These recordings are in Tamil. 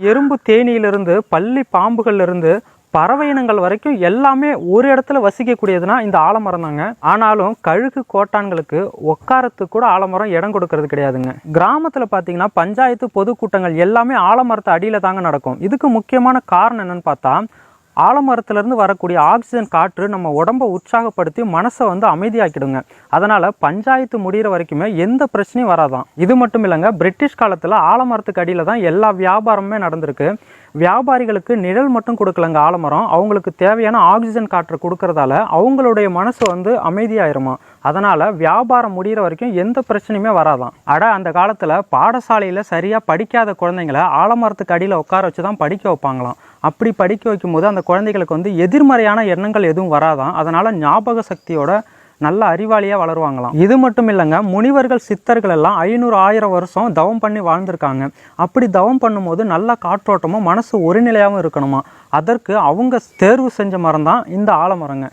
எறும்பு தேனியிலிருந்து பள்ளி பாம்புகள்ல பறவை இனங்கள் வரைக்கும் எல்லாமே ஒரு இடத்துல வசிக்கக்கூடியதுன்னா இந்த ஆலமரம் தாங்க. ஆனாலும் கழுகு கோட்டான்களுக்கு உட்காரத்துக்கு கூட ஆலமரம் இடம் கொடுக்கறது கிடையாதுங்க. கிராமத்துல பாத்தீங்கன்னா பஞ்சாயத்து பொதுக்கூட்டங்கள் எல்லாமே ஆலமரத்து அடியில தாங்க நடக்கும். இதுக்கு முக்கியமான காரணம் என்னன்னு பார்த்தா, ஆலமரத்திலிருந்து வரக்கூடிய ஆக்சிஜன் காற்று நம்ம உடம்பை உற்சாகப்படுத்தி மனசை அமைதியாக்கிடுங்க. அதனால பஞ்சாயத்து முடிகிற வரைக்குமே எந்த பிரச்சனையும் வராதான். இது மட்டும் இல்லைங்க, பிரிட்டிஷ் காலத்தில் ஆலமரத்துக்கு அடியில் தான் எல்லா வியாபாரமுமே நடந்திருக்கு. வியாபாரிகளுக்கு நிழல் மட்டும் கொடுக்கலங்க ஆலமரம், அவங்களுக்கு தேவையான ஆக்சிஜன் காற்று கொடுக்கறதால அவங்களுடைய மனசு அமைதியாயிருமா. அதனால வியாபாரம் முடிகிற வரைக்கும் எந்த பிரச்சனையுமே வராதான். அந்த காலத்தில் பாடசாலையில் சரியாக படிக்காத குழந்தைங்களை ஆலமரத்துக்கு அடியில் உட்கார வச்சு தான் படிக்க வைப்பாங்களாம். அப்படி படிக்க வைக்கும் போது அந்த குழந்தைகளுக்கு எதிர்மறையான எண்ணங்கள் எதுவும் வராதான். அதனால ஞாபக சக்தியோட நல்ல அறிவாளியாக வளருவாங்களாம். இது மட்டும் இல்லைங்க, முனிவர்கள் சித்தர்கள் எல்லாம் 500-1000 வருஷம் தவம் பண்ணி வாழ்ந்திருக்காங்க. அப்படி தவம் பண்ணும்போது நல்ல காற்றோட்டமும் மனசு ஒருநிலையாகவும் இருக்கணுமா. அதற்கு அவங்க தேர்வு செஞ்ச மரம் தான் இந்த ஆலமரங்க.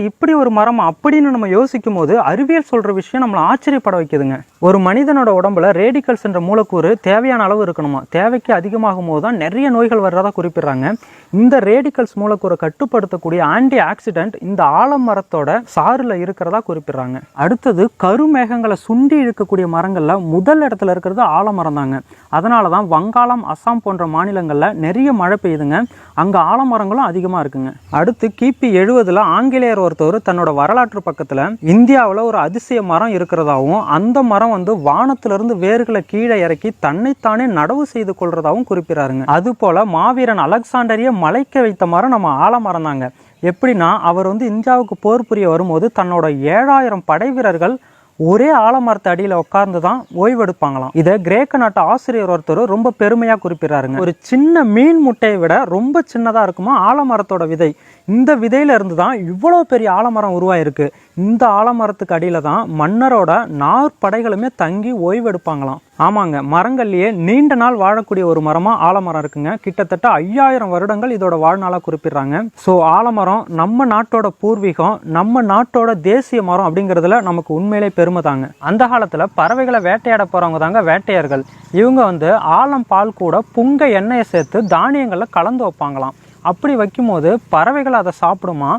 இப்படி ஒரு மரம் அப்படின்னு நம்ம யோசிக்கும் போது அறிவியல் சொல்ற விஷயம் நம்மளை ஆச்சரியப்பட வைக்குதுங்க. ஒரு மனிதனோட உடம்புல ரேடிக்கல்ஸ் என்ற மூலக்கூறு தேவையான அளவு இருக்கணுமா. தேவைக்கு அதிகமாகும் போது தான் நிறைய நோய்கள் வர்றதா குறிப்பிடுறாங்க. இந்த ரேடிக்கல்ஸ் மூலக்கூறை கட்டுப்படுத்தக்கூடிய ஆன்டி ஆக்சிடென்ட் இந்த ஆலமரத்தோட சாறுல இருக்கிறதா குறிப்பிடுறாங்க. அடுத்தது கருமேகங்களை சுண்டி இழுக்கக்கூடிய மரங்கள்ல முதல் இடத்துல இருக்கிறது ஆலமரம் தாங்க. அதனாலதான் வங்காளம், அசாம் போன்ற மாநிலங்கள்ல நிறைய மழை பெய்யுதுங்க. அங்க ஆலமரங்களும் அதிகமா இருக்குங்க. அடுத்து கிபி 70 ஆங்கிலேயர் ஒருத்தர் தன்னோட வரலாற்று பக்கத்துல இந்தியாவில் ஒரு அதிசய மரம் இருக்கிறதாவும், அந்த மரம் வானத்திலிருந்து வேர்களை கீழே இறக்கி தன்னைத்தானே நடவு செய்து கொள்றதாவும் குறிப்பிடாருங்க. அது போல மாவீரன் அலெக்சாண்டரிய மலைக்க வைத்த மரம் நம்ம ஆலமரம் தாங்க. எப்படின்னா, அவர் இந்தியாவுக்கு போர் புரிய வரும்போது தன்னோட 7000 படை வீரர்கள் ஒரே ஆலமரத்து அடியில் உட்கார்ந்து தான் ஓய்வெடுப்பாங்களாம். இதை கிரேக்க நாட்டு ஆசிரியர் ஒருத்தர் ரொம்ப பெருமையாக குறிப்பிடுறாருங்க. ஒரு சின்ன மீன் முட்டையை விட ரொம்ப சின்னதாக இருக்குமா ஆலமரத்தோட விதை. இந்த விதையில இருந்து தான் இவ்வளோ பெரிய ஆலமரம் உருவாயிருக்கு. இந்த ஆலமரத்துக்கு அடியில தான் மன்னரோட நாற்படைகளுமே தங்கி ஓய்வெடுப்பாங்களாம். ஆமாங்க, மரங்கள்லயே நீண்ட நாள் வாழக்கூடிய ஒரு மரமா ஆலமரம் இருக்குங்க. கிட்டத்தட்ட 5000 வருடங்கள் இதோட வாழ்நாளா குறிப்பிடுறாங்க. ஸோ ஆலமரம் நம்ம நாட்டோட பூர்வீகம், நம்ம நாட்டோட தேசிய மரம் அப்படிங்கிறதுல நமக்கு உண்மையிலே பெருமை தாங்க. அந்த காலத்துல பறவைகளை வேட்டையாட போறவங்க தாங்க வேட்டையர்கள். இவங்க ஆலம் பால் கூட புங்க எண்ணெயை சேர்த்து தானியங்களை கலந்து வைப்பாங்களாம். அப்படி வைக்கும்போது பறவைகள் அதை சாப்பிடுமா.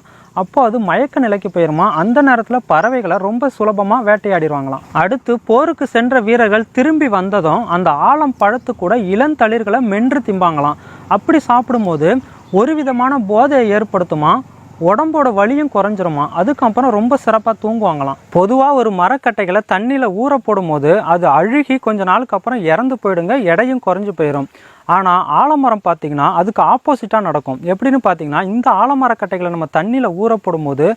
அப்போ அது மயக்க நிலைக்கு போயிருமா. அந்த நேரத்தில் பறவைகளை ரொம்ப சுலபமாக வேட்டையாடிடுவாங்களாம். அடுத்து போருக்கு சென்ற வீரர்கள் திரும்பி வந்ததும் அந்த ஆலம் பழத்து கூட இளந்தளிர்களை மென்று திம்பாங்களாம். அப்படி சாப்பிடும்போது ஒரு விதமான போதையை ஏற்படுத்துமா, உடம்போட வலியும் குறைஞ்சிருமா. அதுக்கப்புறம் ரொம்ப சிறப்பாக தூங்குவாங்களாம். பொதுவாக ஒரு மரக்கட்டைகளை தண்ணியில் ஊற போடும் போது அது அழுகி கொஞ்ச நாளுக்கு அப்புறம் இறந்து போயிடுங்க, எடையும் குறைஞ்சு போயிடும். ஆனால் ஆலமரம் பார்த்திங்கன்னா அதுக்கு ஆப்போசிட்டாக நடக்கும். எப்படின்னு பார்த்தீங்கன்னா, இந்த ஆலமரக்கட்டைகளை நம்ம தண்ணியில் ஊற போடும்போது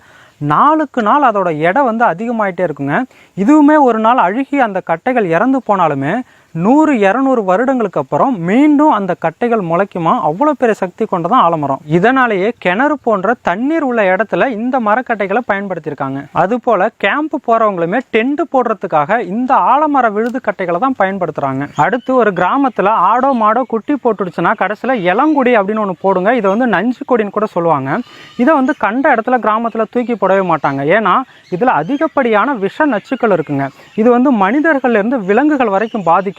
நாளுக்கு நாள் அதோட எடை அதிகமாகிட்டே இருக்குங்க. இதுவுமே ஒரு நாள் அழுகி அந்த கட்டைகள் இறந்து போனாலுமே 100-200 வருடங்களுக்கு அப்புறம் மீண்டும் அந்த கட்டைகள் முளைக்குமா. அவ்வளோ பெரிய சக்தி கொண்டதான் ஆலமரம். இதனாலேயே கிணறு போன்ற தண்ணீர் உள்ள இடத்துல இந்த மரக்கட்டைகளை பயன்படுத்தியிருக்காங்க. அது போல கேம்ப் போறவங்களுமே டென்ட் போடுறதுக்காக இந்த ஆலமர விழுது கட்டைகளை தான் பயன்படுத்துறாங்க. அடுத்து ஒரு கிராமத்துல ஆடோ மாடோ குட்டி போட்டுடுச்சுன்னா கடைசியில் இளங்குடி அப்படின்னு ஒன்று போடுங்க. இதை நஞ்சு கொடின்னு கூட சொல்லுவாங்க. இதை கண்ட இடத்துல கிராமத்துல தூக்கி போடவே மாட்டாங்க. ஏன்னா இதுல அதிகப்படியான விஷ நச்சுக்கள் இருக்குங்க. இது மனிதர்கள்ல இருந்து விலங்குகள் வரைக்கும் பாதிக்கும்.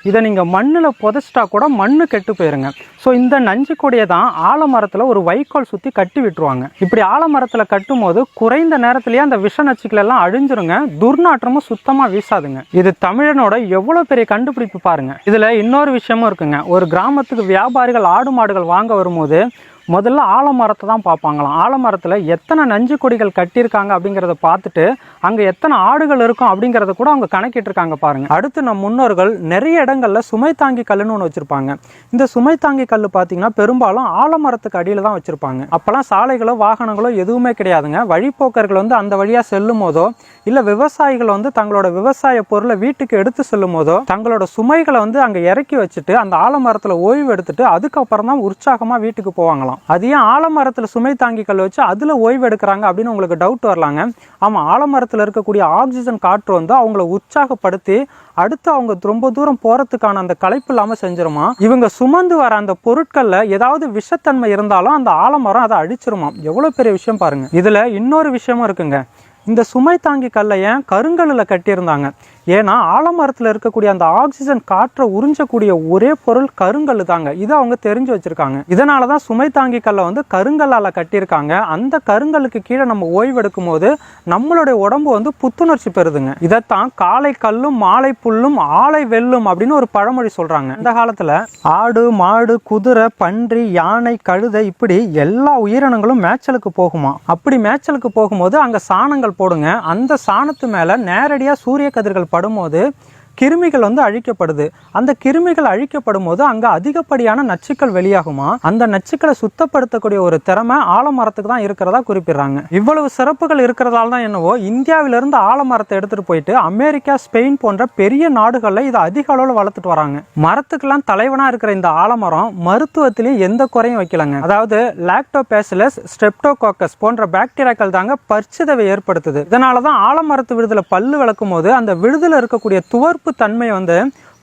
இதை நீங்க மண்ணுல புதைச்சிட்டா கூட மண்ணு கெட்டு போயிருங்க. ஸோ இந்த நஞ்சு கொடியை தான் ஆலமரத்துல ஒரு வைக்கோல் சுத்தி கட்டி விட்டுருவாங்க. இப்படி ஆலமரத்துல கட்டும் போது குறைந்த நேரத்திலேயே அந்த விஷ நச்சுக்கள் எல்லாம் அழிஞ்சிருங்க. துர்நாற்றமும் சுத்தமா வீசாதுங்க. இது தமிழனோட எவ்வளவு பெரிய கண்டுபிடிப்பு பாருங்க. இதுல இன்னொரு விஷயமும் இருக்குங்க. ஒரு கிராமத்துக்கு வியாபாரிகள் ஆடு மாடுகள் வாங்க வரும்போது முதல்ல ஆலமரத்தை தான் பார்ப்பாங்களாம். ஆலமரத்தில் எத்தனை நஞ்சு கொடிகள் கட்டியிருக்காங்க அப்படிங்கிறத பார்த்துட்டு அங்கே எத்தனை ஆடுகள் இருக்கும் அப்படிங்கிறத கூட அவங்க கணக்கிட்டு இருக்காங்க பாருங்க. அடுத்து நம் முன்னோர்கள் நிறைய இடங்கள்ல சுமை தாங்கி கல்லுன்னு ஒன்று வச்சிருப்பாங்க. இந்த சுமை தாங்கி கல் பார்த்தீங்கன்னா பெரும்பாலும் ஆலமரத்துக்கு அடியில் தான் வச்சிருப்பாங்க. அப்பெல்லாம் சாலைகளோ வாகனங்களோ எதுவுமே கிடையாதுங்க. வழிப்போக்கர்கள் அந்த வழியாக செல்லும் போதோ இல்லை விவசாயிகள் தங்களோட விவசாய பொருளை வீட்டுக்கு எடுத்து செல்லும் போதோ தங்களோட சுமைகளை அங்கே இறக்கி வச்சுட்டு அந்த ஆலமரத்தில் ஓய்வு எடுத்துட்டு அதுக்கப்புறம் தான் உற்சாகமாக வீட்டுக்கு போவாங்களாம். அது ஏன் ஆலமரத்தில் சுமை தாங்கி கல் வச்சு அதில் ஓய்வு எடுக்கிறாங்க அப்படின்னு உங்களுக்கு டவுட் வரலாங்க. ஆமாம், ஆலமரத்தில் இருக்கக்கூடிய ஆக்சிஜன் காற்று அவங்கள உற்சாகப்படுத்தி அடுத்து அவங்க ரொம்ப தூரம் போறதுக்கான அந்த களைப்பு இல்லாமல் செஞ்சிருமா. இவங்க சுமந்து வர அந்த பொருட்கள்ல ஏதாவது விஷத்தன்மை இருந்தாலும் அந்த ஆலமரம் அதை அழிச்சிருமா. எவ்வளவு பெரிய விஷயம் பாருங்க. இதுல இன்னொரு விஷயமும் இருக்குங்க. இந்த சுமை தாங்கி கல்லை ஏன் கருங்கல்லில் கட்டியிருந்தாங்க. ஏன்னா ஆலமரத்தில் இருக்கக்கூடிய அந்த ஆக்சிஜன் காற்றை உறிஞ்சக்கூடிய ஒரே பொருள் கருங்கல் தாங்க. இதை அவங்க தெரிஞ்சு வச்சிருக்காங்க. இதனால தான் சுமை தாங்கி கல்லை வந்து கருங்கல்லால் கட்டியிருக்காங்க. அந்த கருங்கலுக்கு கீழே நம்ம ஓய்வெடுக்கும் போது நம்மளுடைய உடம்பு வந்து புத்துணர்ச்சி பெறுதுங்க. இதைத்தான் காலை கல்லும் மாலை புல்லும் ஆலை வெல்லும் அப்படின்னு ஒரு பழமொழி சொல்றாங்க. இந்த காலத்துல ஆடு மாடு குதிரை பன்றி யானை கழுதை இப்படி எல்லா உயிரினங்களும் மேய்ச்சலுக்கு போகுமா. அப்படி மேய்ச்சலுக்கு போகும்போது அங்க சாணங்கள் போடுங்க. அந்த சாணத்து மேல நேரடியாக சூரிய கதிர்கள் படும்போது கிருமிகள் வந்து அழிக்கப்படுது. அந்த கிருமிகள் அழிக்கப்படும் போது அங்க அதிகப்படியான நச்சுக்கள் வெளியாகுமா. அந்த நச்சுக்களை சுத்தப்படுத்தக்கூடிய ஒரு திறமை ஆலமரத்துக்கு தான் இருக்கிறதா குறிப்பிடுறாங்க. இவ்வளவு சிறப்புகள் இருக்கிறதால தான் என்னவோ இந்தியாவிலிருந்து ஆலமரத்தை எடுத்துட்டு போயிட்டு அமெரிக்கா ஸ்பெயின் போன்ற பெரிய நாடுகள்ல இதை அதிக அளவில் வளர்த்துட்டு வராங்க. மரத்துக்கெல்லாம் தலைவனா இருக்கிற இந்த ஆலமரம் மருத்துவத்திலையும் எந்த குறையும் வைக்கலங்க. அதாவது லாக்டோபேசிலஸ் ஸ்ட்ரெப்டோகாக்கஸ் போன்ற பாக்டீரியாக்கள் தாங்க பற்சிதவை ஏற்படுத்துது. இதனாலதான் ஆலமரத்து விடுதலை பல்லு விளக்கும் போது அந்த விடுதலை இருக்கக்கூடிய துவர்ப்பு தன்மை வந்து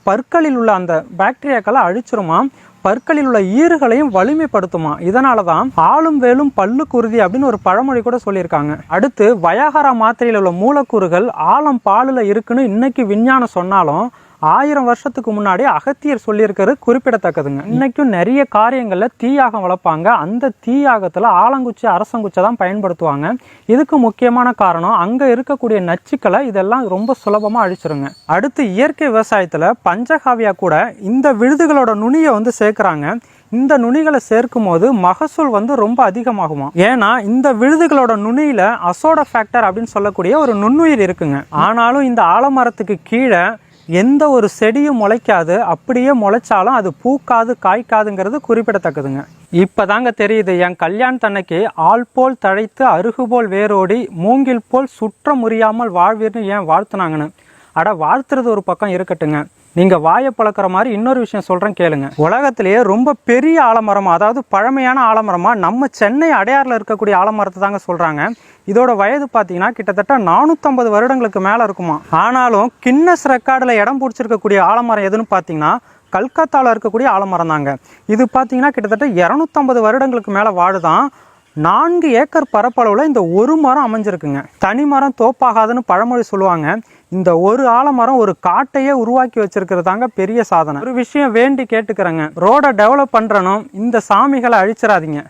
பற்களில் உள்ள அந்த பாக்டீரியாக்களை அழிச்சிருமா, பற்களில் உள்ள ஈறுகளையும் வலிமைப்படுத்துமா. இதனாலதான் ஆளும் வேலும் பல்லுக்கு உறுதி அப்படின்னு ஒரு பழமொழி கூட சொல்லியிருக்காங்க. அடுத்து வயாகரா மாத்திரையில் உள்ள மூலக்கூறுகள் ஆலம் பாலுல இருக்குன்னு இன்னைக்கு விஞ்ஞானம் சொன்னாலும் 1000 வருஷத்துக்கு முன்னாடி அகத்தியர் சொல்லியிருக்கிறது குறிப்பிடத்தக்கதுங்க. இன்னைக்கும் நிறைய காரியங்கள்ல தீயாகம் வளர்ப்பாங்க. அந்த தீயாகத்துல ஆலங்குச்சி அரசங்குச்சை தான் பயன்படுத்துவாங்க. இதுக்கு முக்கியமான காரணம் அங்க இருக்கக்கூடிய நச்சுக்களை இதெல்லாம் ரொம்ப சுலபமா அழிச்சிருங்க. அடுத்து இயற்கை விவசாயத்துல பஞ்சகாவியா கூட இந்த விழுதுகளோட நுனியை வந்து சேர்க்கிறாங்க. இந்த நுனிகளை சேர்க்கும் போது மகசூல் வந்து ரொம்ப அதிகமாகுமா. ஏன்னா இந்த விழுதுகளோட நுனியில அசோடோஃபாக்டர் அப்படின்னு சொல்லக்கூடிய ஒரு நுண்ணுயிர் இருக்குங்க. ஆனாலும் இந்த ஆலமரத்துக்கு கீழே எந்த ஒரு செடியும் முளைக்காது. அப்படியே முளைச்சாலும் அது பூக்காது காய்க்காதுங்கிறது குறிப்பிடத்தக்கதுங்க. இப்பதாங்க தெரியுது என் கல்யாணத்தன்னைக்கு ஆள் போல் தழைத்து அருகு போல் வேரோடி மூங்கில் போல் சுற்ற முறியாமல் வாழ்வீர்னு ஏன் வாழ்த்துனாங்கன்னு. அட வாழ்த்துறது ஒரு பக்கம் இருக்கட்டுங்க, நீங்க வாயை பழக்கிற மாதிரி இன்னொரு விஷயம் சொல்றேன் கேளுங்க. உலகத்திலேயே ரொம்ப பெரிய ஆலமரமா, அதாவது பழமையான ஆலமரமா நம்ம சென்னை அடையாறுல இருக்கக்கூடிய ஆலமரத்தை தாங்க சொல்றாங்க. இதோட வயது பார்த்தீங்கன்னா கிட்டத்தட்ட 450 வருடங்களுக்கு மேல இருக்குமா. ஆனாலும் கின்னஸ் ரெக்கார்டில் இடம் பிடிச்சிருக்கக்கூடிய ஆலமரம் எதுன்னு பார்த்தீங்கன்னா கல்கத்தாவில் இருக்கக்கூடிய ஆலமரம் தாங்க. இது பார்த்தீங்கன்னா கிட்டத்தட்ட 250 வருடங்களுக்கு மேலே வாழுதான். 4 ஏக்கர் பரப்பளவில் இந்த ஒரு மரம் அமைஞ்சிருக்குங்க. தனி மரம் தோப்பாகாதுன்னு பழமொழி சொல்லுவாங்க. இந்த ஒரு ஆலமரம் ஒரு காட்டையே உருவாக்கி வச்சிருக்கிறது தாங்க பெரிய சாதனை. ஒரு விஷயம் வேண்டி கேட்டுக்கிறேங்க, ரோடை டெவலப் பண்றனும் இந்த சாமிகளை அழிச்சிடாதீங்க.